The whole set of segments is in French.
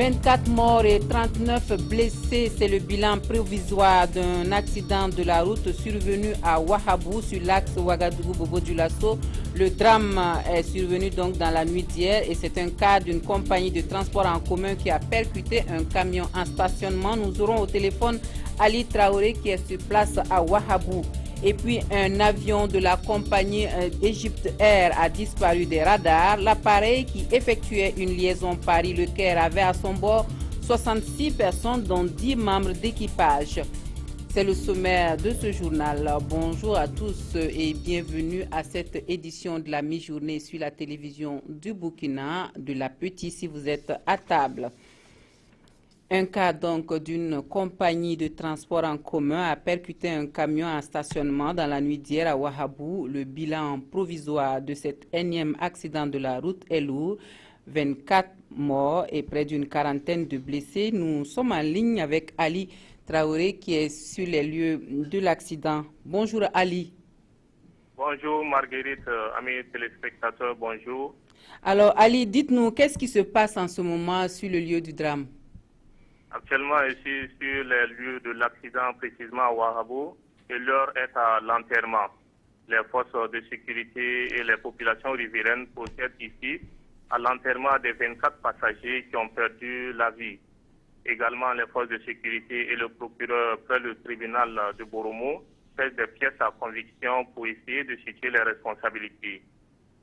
24 morts et 39 blessés, c'est le bilan provisoire d'un accident de la route survenu à Ouahabou sur l'axe Ouagadougou-Bobo-Dioulasso. Le drame est survenu donc dans la nuit d'hier et c'est un cas d'une compagnie de transport en commun qui a percuté un camion en stationnement. Nous aurons au téléphone Ali Traoré qui est sur place à Ouahabou. Et puis un avion de la compagnie Egypt Air a disparu des radars. L'appareil qui effectuait une liaison Paris-Le Caire avait à son bord 66 personnes dont 10 membres d'équipage. C'est le sommaire de ce journal. Bonjour à tous et bienvenue à cette édition de la mi-journée sur la télévision du Burkina, de la Petite si vous êtes à table. Un cas donc d'une compagnie de transport en commun a percuté un camion en stationnement dans la nuit d'hier à Ouahabou. Le bilan provisoire de cet énième accident de la route est lourd. 24 morts et près d'une quarantaine de blessés. Nous sommes en ligne avec Ali Traoré qui est sur les lieux de l'accident. Bonjour Ali. Bonjour Marguerite, amis téléspectateurs, bonjour. Alors Ali, dites-nous, qu'est-ce qui se passe en ce moment sur le lieu du drame? Actuellement, je suis sur les lieux de l'accident, précisément à Ouahabou, et l'heure est à l'enterrement. Les forces de sécurité et les populations riveraines procèdent ici à l'enterrement des 24 passagers qui ont perdu la vie. Également, les forces de sécurité et le procureur près le tribunal de Boromo pèsent des pièces à conviction pour essayer de situer les responsabilités.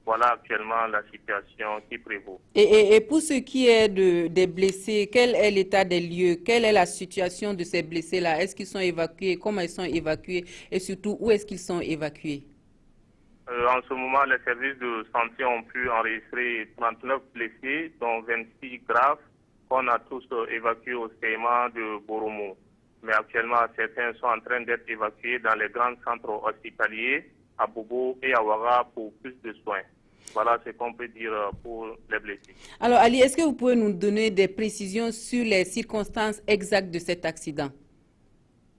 Voilà actuellement la situation qui prévaut. Et pour ce qui est des blessés, quel est l'état des lieux? Quelle est la situation de ces blessés-là? Est-ce qu'ils sont évacués? Comment ils sont évacués? Et surtout, où est-ce qu'ils sont évacués? En ce moment, les services de santé ont pu enregistrer 39 blessés, dont 26 graves, qu'on a tous évacués au CMA de Boromo. Mais actuellement, certains sont en train d'être évacués dans les grands centres hospitaliers à Bobo et à Ouaga pour plus de soins. Voilà ce qu'on peut dire pour les blessés. Alors Ali, est-ce que vous pouvez nous donner des précisions sur les circonstances exactes de cet accident?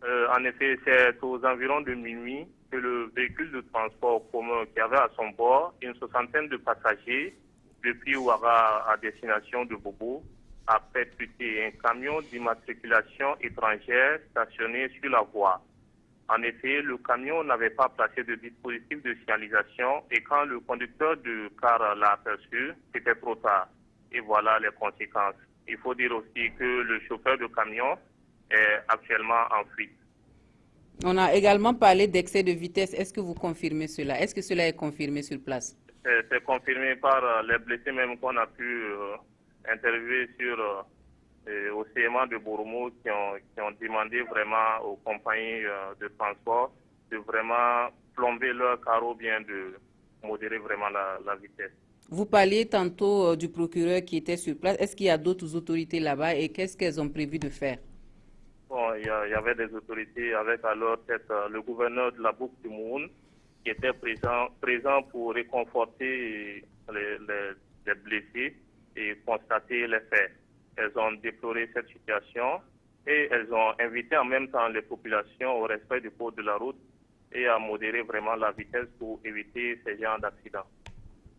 En effet, c'est aux environs de minuit que le véhicule de transport commun qui avait à son bord une soixantaine de passagers depuis Ouaga à destination de Bobo a percuté un camion d'immatriculation étrangère stationné sur la voie. En effet, le camion n'avait pas placé de dispositif de signalisation et quand le conducteur du car l'a aperçu, c'était trop tard. Et voilà les conséquences. Il faut dire aussi que le chauffeur de camion est actuellement en fuite. On a également parlé d'excès de vitesse. Est-ce que vous confirmez cela? Est-ce que cela est confirmé sur place? C'est confirmé par les blessés même qu'on a pu interviewer au CMA de Boromo qui ont demandé vraiment aux compagnies de transport de vraiment plomber leur carreau, bien de modérer vraiment la vitesse. Vous parliez tantôt du procureur qui était sur place. Est-ce qu'il y a d'autres autorités là-bas et qu'est-ce qu'elles ont prévu de faire? Bon, il y avait des autorités avec alors peut-être le gouverneur de la Boucle du Moun qui était présent pour réconforter les blessés et constater les faits. Elles ont déploré cette situation et elles ont invité en même temps les populations au respect du code de la route et à modérer vraiment la vitesse pour éviter ces genres d'accidents.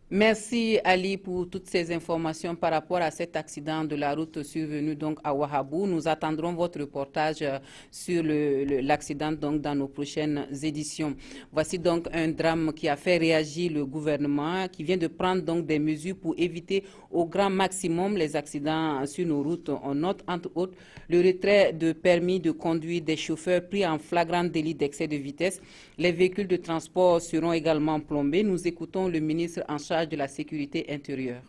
Merci Ali pour toutes ces informations par rapport à cet accident de la route survenu donc à Ouahabou. Nous attendrons votre reportage sur l'accident donc dans nos prochaines éditions. Voici donc un drame qui a fait réagir le gouvernement qui vient de prendre donc des mesures pour éviter au grand maximum les accidents sur nos routes. On note entre autres le retrait de permis de conduire des chauffeurs pris en flagrant délit d'excès de vitesse. Les véhicules de transport seront également plombés. Nous écoutons le ministre en charge de la sécurité intérieure.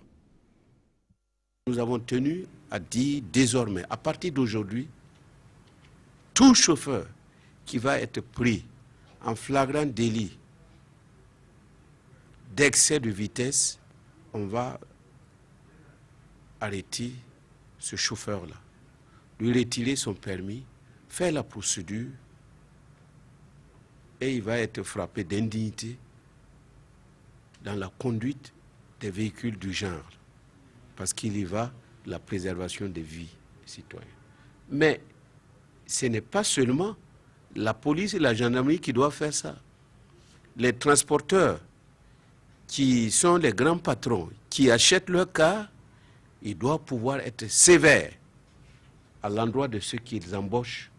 Nous avons tenu à dire désormais, à partir d'aujourd'hui, tout chauffeur qui va être pris en flagrant délit d'excès de vitesse, on va arrêter ce chauffeur-là, lui retirer son permis, faire la procédure et il va être frappé d'indignité dans la conduite des véhicules du genre, parce qu'il y va de la préservation des vies des citoyens. Mais ce n'est pas seulement la police et la gendarmerie qui doivent faire ça. Les transporteurs, qui sont les grands patrons, qui achètent leur car, ils doivent pouvoir être sévères à l'endroit de ceux qu'ils embauchent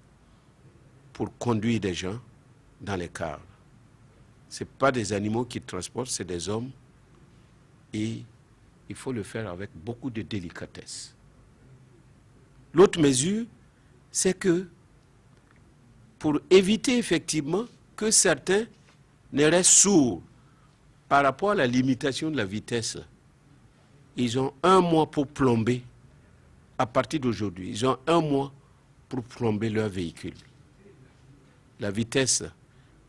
pour conduire des gens dans les cars. Ce n'est pas des animaux qu'ils transportent, c'est des hommes. Et il faut le faire avec beaucoup de délicatesse. L'autre mesure, c'est que pour éviter effectivement que certains ne restent sourds par rapport à la limitation de la vitesse, ils ont 1 mois pour plomber. À partir d'aujourd'hui, ils ont 1 mois pour plomber leur véhicule. La vitesse,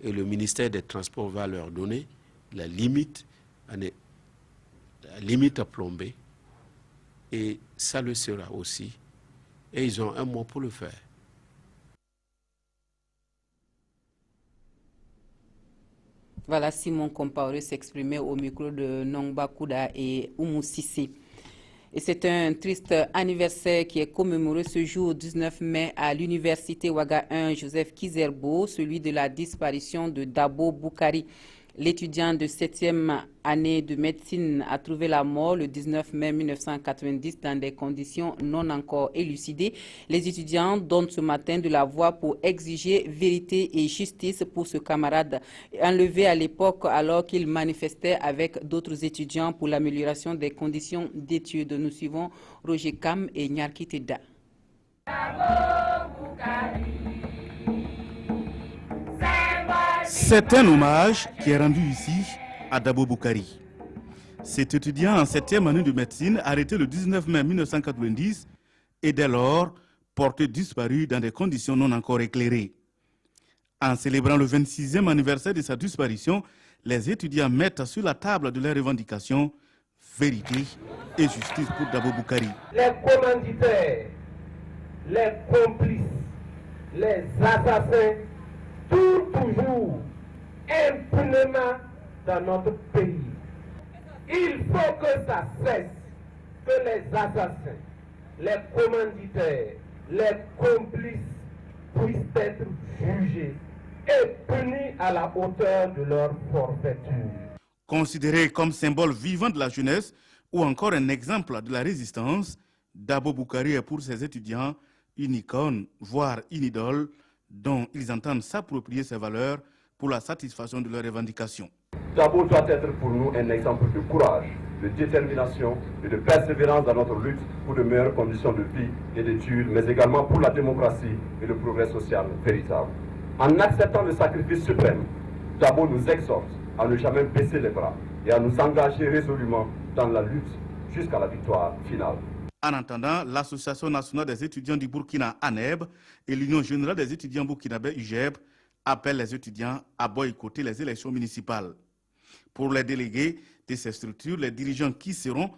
et le ministère des Transports va leur donner la limite à plomber. Et ça le sera aussi. Et ils ont 1 mois pour le faire. Voilà, Simon Compaoré s'exprimait au micro de Nongba Kouda et Oumou Sissi. Et c'est un triste anniversaire qui est commémoré ce jour 19 mai à l'université Ouaga 1 Joseph Kizerbo, celui de la disparition de Dabo Boukari. L'étudiant de 7e année de médecine a trouvé la mort le 19 mai 1990 dans des conditions non encore élucidées. Les étudiants donnent ce matin de la voix pour exiger vérité et justice pour ce camarade enlevé à l'époque alors qu'il manifestait avec d'autres étudiants pour l'amélioration des conditions d'études. Nous suivons Roger Kam et Nyarki Teda. C'est un hommage qui est rendu ici à Dabo Boukari. Cet étudiant en 7e année de médecine, arrêté le 19 mai 1990, est dès lors porté disparu dans des conditions non encore éclairées. En célébrant le 26e anniversaire de sa disparition, les étudiants mettent sur la table de leurs revendications vérité et justice pour Dabo Boukari. Les commanditaires, les complices, les assassins, toujours impunément dans notre pays. Il faut que ça cesse, que les assassins, les commanditaires, les complices puissent être jugés et punis à la hauteur de leur forfaiture. Considéré comme symbole vivant de la jeunesse ou encore un exemple de la résistance, Dabo Boukari est pour ses étudiants une icône, voire une idole, dont ils entendent s'approprier ces valeurs pour la satisfaction de leurs revendications. Dabo doit être pour nous un exemple de courage, de détermination et de persévérance dans notre lutte pour de meilleures conditions de vie et d'études, mais également pour la démocratie et le progrès social véritable. En acceptant le sacrifice suprême, Dabo nous exhorte à ne jamais baisser les bras et à nous engager résolument dans la lutte jusqu'à la victoire finale. En attendant, l'Association nationale des étudiants du Burkina, ANEB, et l'Union générale des étudiants burkinabés, UGEB, appellent les étudiants à boycotter les élections municipales. Pour les délégués de ces structures, les dirigeants qui seront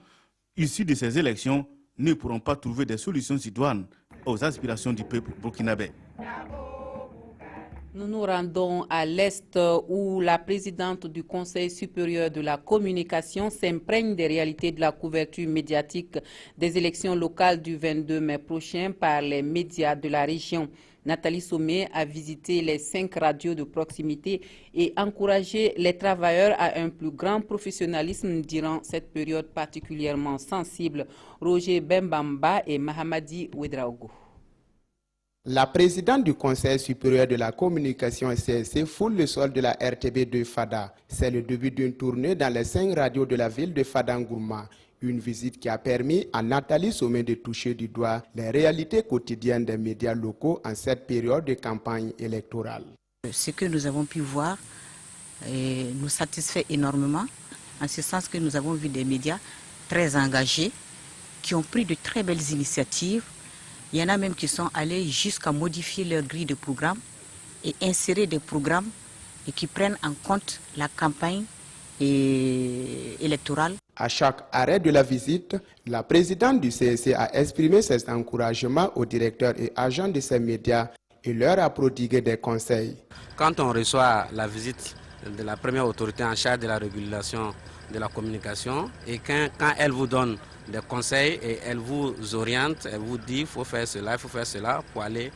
issus de ces élections ne pourront pas trouver des solutions idoines aux aspirations du peuple burkinabé. Nous nous rendons à l'Est où la présidente du Conseil supérieur de la communication s'imprègne des réalités de la couverture médiatique des élections locales du 22 mai prochain par les médias de la région. Nathalie Sommet a visité les 5 radios de proximité et encouragé les travailleurs à un plus grand professionnalisme durant cette période particulièrement sensible. Roger Bembamba et Mahamadi Ouedraogo. La présidente du Conseil supérieur de la communication CSC foule le sol de la RTB de Fada. C'est le début d'une tournée dans les 5 radios de la ville de Fada-Ngourma. Une visite qui a permis à Nathalie Sommet de toucher du doigt les réalités quotidiennes des médias locaux en cette période de campagne électorale. Ce que nous avons pu voir nous satisfait énormément, en ce sens que nous avons vu des médias très engagés, qui ont pris de très belles initiatives. Il y en a même qui sont allés jusqu'à modifier leur grille de programme et insérer des programmes et qui prennent en compte la campagne électorale. À chaque arrêt de la visite, la présidente du CSC a exprimé ses encouragements aux directeurs et agents de ces médias et leur a prodigué des conseils. Quand on reçoit la visite de la première autorité en charge de la régulation de la communication et quand elle vous donne des conseils et elle vous oriente, elle vous dit il faut faire cela pour aller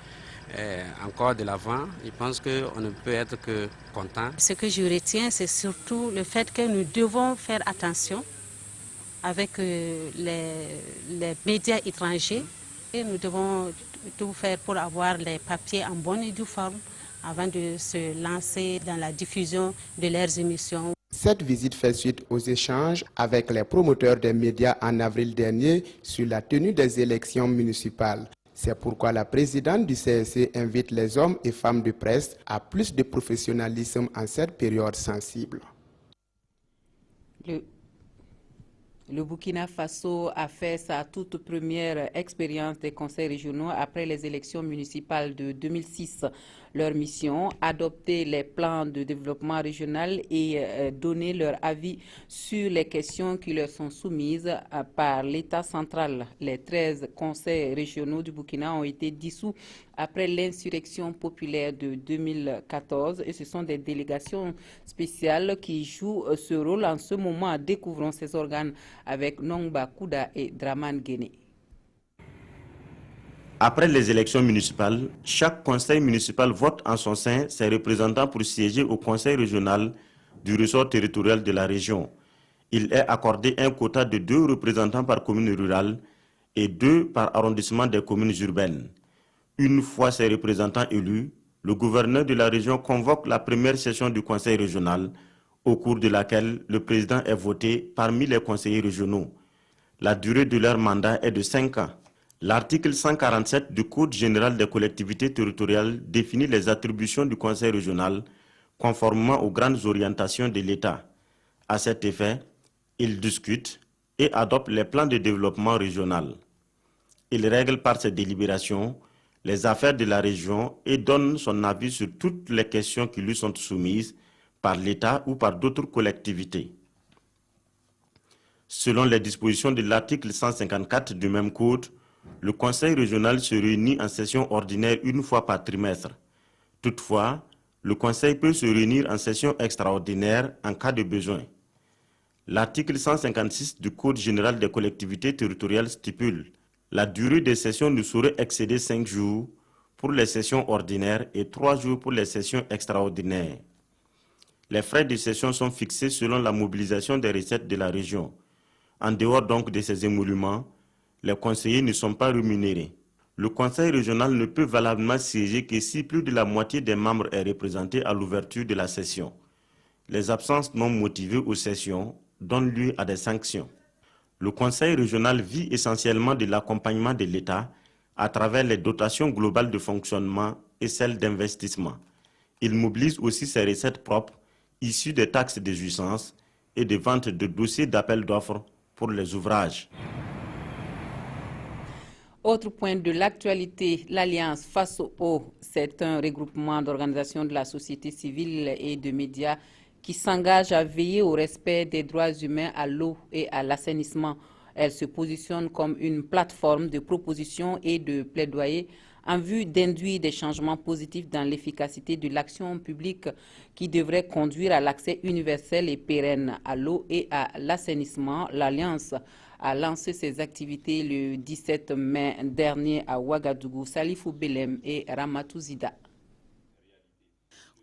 encore de l'avant. Je pense qu'on ne peut être que content. Ce que je retiens, c'est surtout le fait que nous devons faire attention avec les médias étrangers Et nous devons tout faire pour avoir les papiers en bonne et due forme avant de se lancer dans la diffusion de leurs émissions. Cette visite fait suite aux échanges avec les promoteurs des médias en avril dernier sur la tenue des élections municipales. C'est pourquoi la présidente du CSC invite les hommes et femmes de presse à plus de professionnalisme en cette période sensible. Le Burkina Faso a fait sa toute première expérience des conseils régionaux après les élections municipales de 2006. Leur mission, adopter les plans de développement régional et donner leur avis sur les questions qui leur sont soumises par l'État central. Les 13 conseils régionaux du Burkina ont été dissous après l'insurrection populaire de 2014 et ce sont des délégations spéciales qui jouent ce rôle en ce moment. Découvrons ces organes avec Nongba Kouda et Draman Guéné. Après les élections municipales, chaque conseil municipal vote en son sein ses représentants pour siéger au conseil régional du ressort territorial de la région. Il est accordé un quota de 2 représentants par commune rurale et 2 par arrondissement des communes urbaines. Une fois ces représentants élus, le gouverneur de la région convoque la première session du conseil régional, au cours de laquelle le président est voté parmi les conseillers régionaux. La durée de leur mandat est de 5 ans. L'article 147 du Code général des collectivités territoriales définit les attributions du conseil régional conformément aux grandes orientations de l'État. À cet effet, il discute et adopte les plans de développement régional. Il règle par ses délibérations les affaires de la région et donne son avis sur toutes les questions qui lui sont soumises par l'État ou par d'autres collectivités. Selon les dispositions de l'article 154 du même code, le conseil régional se réunit en session ordinaire une fois par trimestre. Toutefois, le conseil peut se réunir en session extraordinaire en cas de besoin. L'article 156 du Code général des collectivités territoriales stipule la durée des sessions ne saurait excéder 5 jours pour les sessions ordinaires et 3 jours pour les sessions extraordinaires. Les frais de session sont fixés selon la mobilisation des recettes de la région. En dehors donc de ces émoluments, les conseillers ne sont pas rémunérés. Le conseil régional ne peut valablement siéger que si plus de la moitié des membres est représentée à l'ouverture de la session. Les absences non motivées aux sessions donnent lieu à des sanctions. Le conseil régional vit essentiellement de l'accompagnement de l'État à travers les dotations globales de fonctionnement et celles d'investissement. Il mobilise aussi ses recettes propres issues des taxes de jouissance et de vente de dossiers d'appel d'offres pour les ouvrages. Autre point de l'actualité, l'Alliance Face aux eaux, c'est un regroupement d'organisations de la société civile et de médias qui s'engage à veiller au respect des droits humains à l'eau et à l'assainissement. Elle se positionne comme une plateforme de propositions et de plaidoyer en vue d'induire des changements positifs dans l'efficacité de l'action publique qui devrait conduire à l'accès universel et pérenne à l'eau et à l'assainissement. L'Alliance a lancé ses activités le 17 mai dernier à Ouagadougou. Salifou Belem et Ramatou Zida.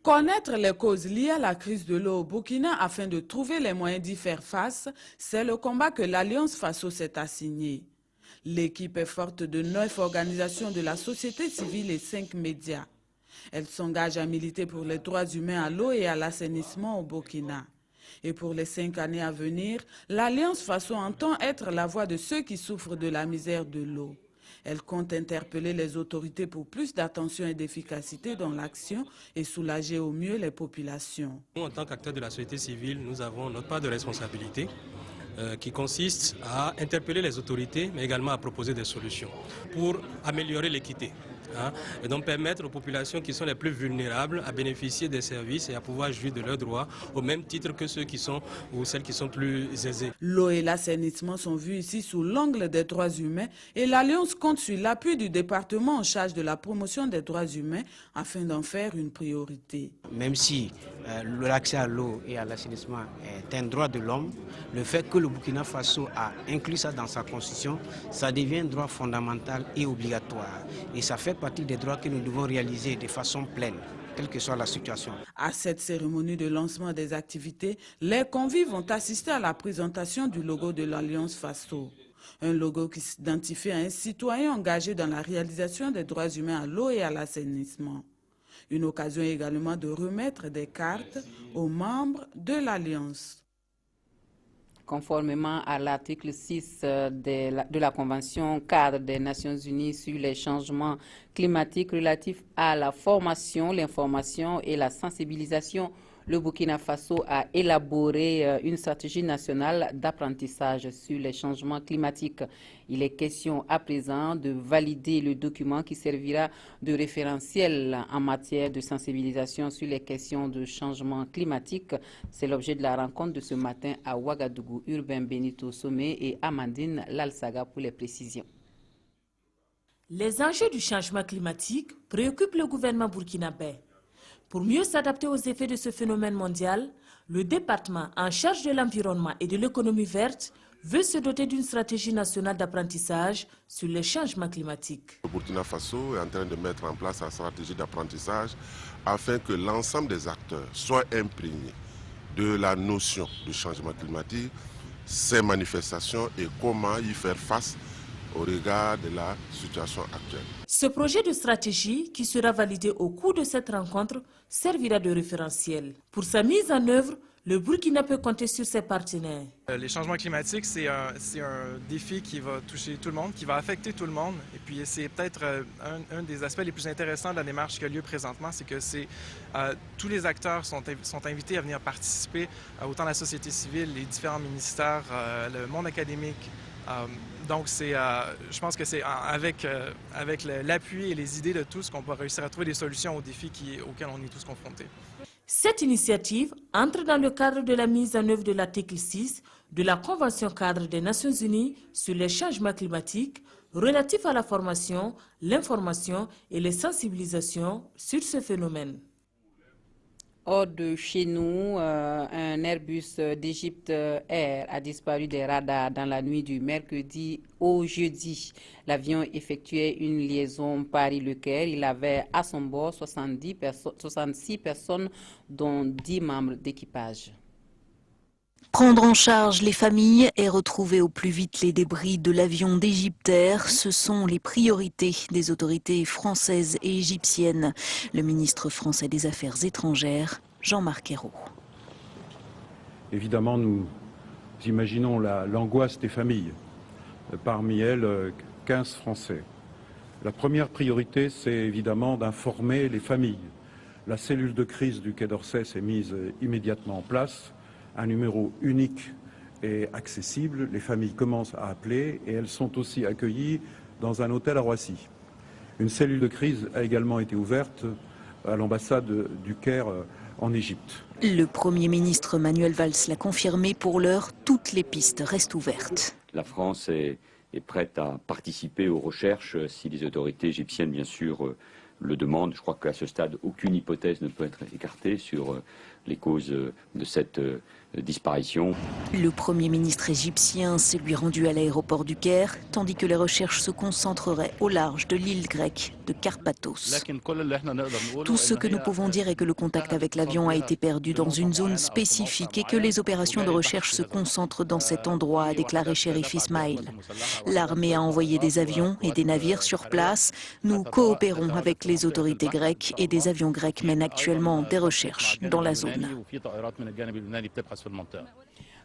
Connaître les causes liées à la crise de l'eau au Burkina afin de trouver les moyens d'y faire face, c'est le combat que l'Alliance Face aux eaux s'est assigné. L'équipe est forte de 9 organisations de la société civile et 5 médias. Elle s'engage à militer pour les droits humains à l'eau et à l'assainissement au Burkina. Et pour les 5 années à venir, l'Alliance Face aux eaux entend être la voix de ceux qui souffrent de la misère de l'eau. Elle compte interpeller les autorités pour plus d'attention et d'efficacité dans l'action et soulager au mieux les populations. Nous, en tant qu'acteurs de la société civile, nous avons notre part de responsabilité qui consiste à interpeller les autorités, mais également à proposer des solutions pour améliorer l'équité. Et donc permettre aux populations qui sont les plus vulnérables à bénéficier des services et à pouvoir jouir de leurs droits au même titre que ceux qui sont ou celles qui sont plus aisées. L'eau et l'assainissement sont vus ici sous l'angle des droits humains et l'Alliance compte sur l'appui du département en charge de la promotion des droits humains afin d'en faire une priorité. Même si l'accès à l'eau et à l'assainissement est un droit de l'homme, le fait que le Burkina Faso a inclus ça dans sa constitution, ça devient un droit fondamental et obligatoire. Et ça fait partie des droits que nous devons réaliser de façon pleine, quelle que soit la situation. À cette cérémonie de lancement des activités, les convives vont assister à la présentation du logo de l'Alliance Face aux eaux. Un logo qui s'identifie à un citoyen engagé dans la réalisation des droits humains à l'eau et à l'assainissement. Une occasion également de remettre des cartes aux membres de l'Alliance. Conformément à l'article 6 de la Convention cadre des Nations Unies sur les changements climatiques relatifs à la formation, l'information et la sensibilisation, le Burkina Faso a élaboré une stratégie nationale d'apprentissage sur les changements climatiques. Il est question à présent de valider le document qui servira de référentiel en matière de sensibilisation sur les questions de changement climatique. C'est l'objet de la rencontre de ce matin à Ouagadougou. Urbain Benito Somé et Amandine Lalsaga pour les précisions. Les enjeux du changement climatique préoccupent le gouvernement burkinabé. Pour mieux s'adapter aux effets de ce phénomène mondial, le département en charge de l'environnement et de l'économie verte veut se doter d'une stratégie nationale d'apprentissage sur les changements climatiques. Le Burkina Faso est en train de mettre en place sa stratégie d'apprentissage afin que l'ensemble des acteurs soient imprégnés de la notion du changement climatique, ses manifestations et comment y faire face au regard de la situation actuelle. Ce projet de stratégie, qui sera validé au cours de cette rencontre, servira de référentiel. Pour sa mise en œuvre, le Burkina peut compter sur ses partenaires. Les changements climatiques, c'est un défi qui va toucher tout le monde, qui va affecter tout le monde. Et puis c'est peut-être un des aspects les plus intéressants de la démarche qui a lieu présentement, c'est que tous les acteurs sont invités à venir participer, autant la société civile, les différents ministères, le monde académique. Donc je pense que c'est avec l'appui et les idées de tous qu'on va réussir à trouver des solutions aux défis auxquels on est tous confrontés. Cette initiative entre dans le cadre de la mise en œuvre de l'article 6 de la Convention cadre des Nations Unies sur les changements climatiques relatifs à la formation, l'information et les sensibilisations sur ce phénomène. Hors de chez nous, un Airbus d'Égypte Air a disparu des radars dans la nuit du mercredi au jeudi. L'avion effectuait une liaison Paris-Le Caire. Il avait à son bord 66 personnes, dont 10 membres d'équipage. Prendre en charge les familles et retrouver au plus vite les débris de l'avion d'Égypte Air, ce sont les priorités des autorités françaises et égyptiennes. Le ministre français des Affaires étrangères, Jean-Marc Ayrault. Évidemment, nous imaginons l'angoisse des familles. Parmi elles, 15 Français. La première priorité, c'est évidemment d'informer les familles. La cellule de crise du Quai d'Orsay s'est mise immédiatement en place. Un numéro unique et accessible. Les familles commencent à appeler et elles sont aussi accueillies dans un hôtel à Roissy. Une cellule de crise a également été ouverte à l'ambassade du Caire en Égypte. Le Premier ministre Manuel Valls l'a confirmé, pour l'heure, toutes les pistes restent ouvertes. La France est prête à participer aux recherches si les autorités égyptiennes, bien sûr, le demandent. Je crois qu'à ce stade, aucune hypothèse ne peut être écartée sur les causes de cette disparition. Le Premier ministre égyptien s'est lui rendu à l'aéroport du Caire, tandis que les recherches se concentreraient au large de l'île grecque de Carpathos. Tout ce que nous pouvons dire est que le contact avec l'avion a été perdu dans une zone spécifique et que les opérations de recherche se concentrent dans cet endroit, a déclaré Chérif Ismail. L'armée a envoyé des avions et des navires sur place. Nous coopérons avec les autorités grecques et des avions grecs mènent actuellement des recherches dans la zone.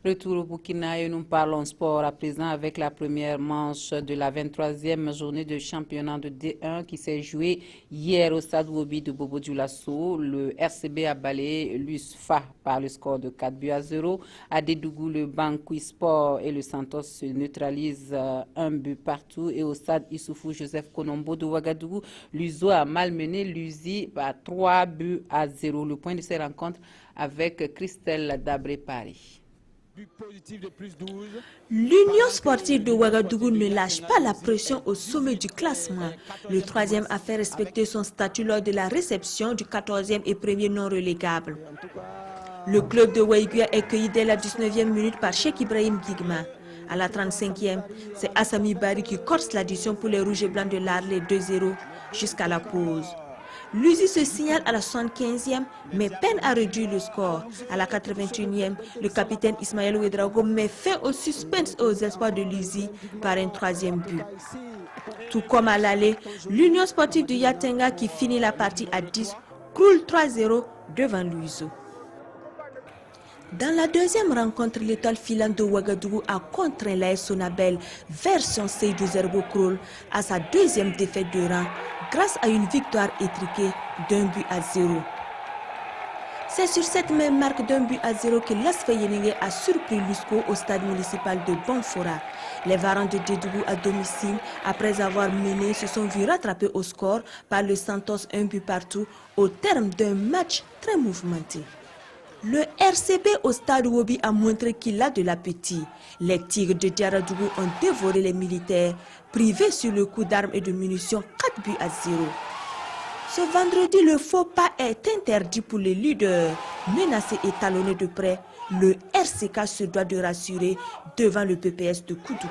Retour au Burkina et nous parlons sport à présent avec la première manche de la 23e journée de championnat de D1 qui s'est jouée hier au stade Wobi de Bobo-Dioulasso. Le RCB a balayé l'USFA par le score de 4-0. À Dédougou, le Banqui Sport et le Santos se neutralisent 1 but partout. Et au stade Issoufou Joseph Konombo de Ouagadougou, l'USO a malmené l'USI par 3-0. Le point de ces rencontres avec Christelle Dabré-Paris. L'Union sportive de Ouagadougou ne lâche pas la pression au sommet du classement. Le troisième a fait respecter son statut lors de la réception du 14e et premier non relégable. Le club de Ouaïgou est accueilli dès la 19e minute par Cheikh Ibrahim Guigma. À la 35e, c'est Assami Bari qui corse l'addition pour les Rouges et Blancs de l'Arlé 2-0 jusqu'à la pause. L'USI se signale à la 75e, mais peine à réduire le score. À la 81e, le capitaine Ismaël Ouedraogo met fin au suspense et aux espoirs de l'USI par un 3e but. Tout comme à l'aller, l'Union sportive de Yatenga qui finit la partie à 10 croule 3-0 devant l'UISO. Dans la deuxième rencontre, l'étoile filante de Ouagadougou a contraint l'AS Sonabel vers son Seydou Zerbo Krol à sa deuxième défaite de rang grâce à une victoire étriquée d'1-0. C'est sur cette même marque d'1-0 que l'Asfa Yeningue a surpris l'USCO au stade municipal de Bonfora. Les Varans de Dédougou à domicile, après avoir mené, se sont vus rattraper au score par le Santos 1-0 au terme d'un match très mouvementé. Le RCB au stade Wobi a montré qu'il a de l'appétit. Les Tigres de Diaradougou ont dévoré les militaires, privés sur le coup d'armes et de munitions 4-0. Ce vendredi, le faux pas est interdit pour les leaders. Menacés et talonnés de près, le RCK se doit de rassurer devant le PPS de Koudougou.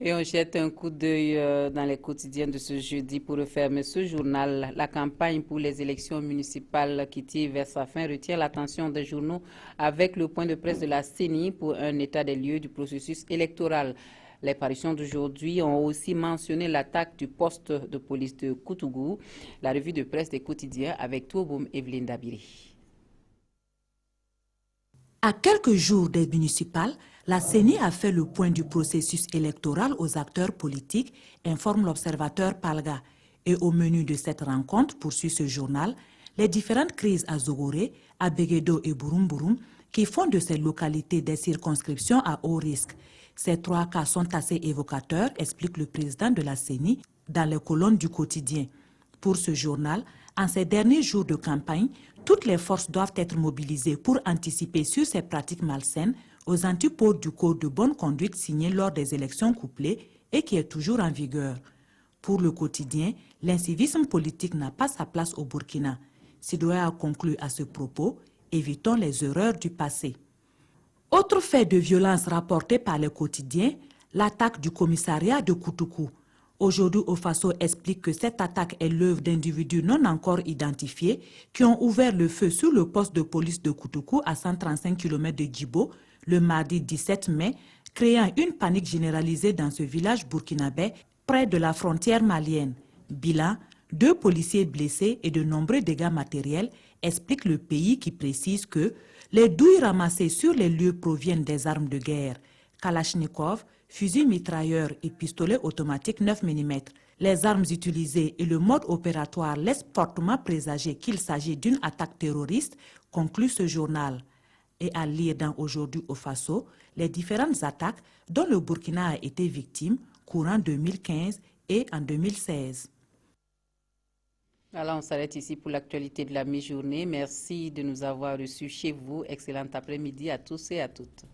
Et on jette un coup d'œil dans les quotidiens de ce jeudi pour refermer ce journal. La campagne pour les élections municipales qui tire vers sa fin retient l'attention des journaux avec le point de presse de la CENI pour un état des lieux du processus électoral. Les parutions d'aujourd'hui ont aussi mentionné l'attaque du poste de police de Koudougou. La revue de presse des quotidiens avec Touboum Evelyne Dabiri. À quelques jours des municipales, la CENI a fait le point du processus électoral aux acteurs politiques, informe l'observateur Palga. Et au menu de cette rencontre, poursuit ce journal, les différentes crises à Zogoré, à Béguédo et Bouroum qui font de ces localités des circonscriptions à haut risque. Ces 3 cas sont assez évocateurs, explique le président de la CENI dans les colonnes du quotidien. Pour ce journal, en ces derniers jours de campagne, toutes les forces doivent être mobilisées pour anticiper sur ces pratiques malsaines aux antipodes du code de bonne conduite signé lors des élections couplées et qui est toujours en vigueur. Pour le quotidien, l'incivisme politique n'a pas sa place au Burkina. Sidoya a conclu à ce propos, évitons les erreurs du passé. Autre fait de violence rapporté par les quotidiens, l'attaque du commissariat de Koutoukou. Aujourd'hui, Ofaso explique que cette attaque est l'œuvre d'individus non encore identifiés qui ont ouvert le feu sur le poste de police de Koutoukou à 135 km de Djibo le mardi 17 mai, créant une panique généralisée dans ce village burkinabé près de la frontière malienne. Bilan, 2 policiers blessés et de nombreux dégâts matériels, explique le pays qui précise que les douilles ramassées sur les lieux proviennent des armes de guerre. Kalachnikov, fusil mitrailleur et pistolet automatique 9 mm. Les armes utilisées et le mode opératoire laissent fortement présager qu'il s'agit d'une attaque terroriste, conclut ce journal. Et à lire dans Aujourd'hui au Faso, les différentes attaques dont le Burkina a été victime courant 2015 et en 2016. Alors, on s'arrête ici pour l'actualité de la mi-journée. Merci de nous avoir reçus chez vous. Excellent après-midi à tous et à toutes.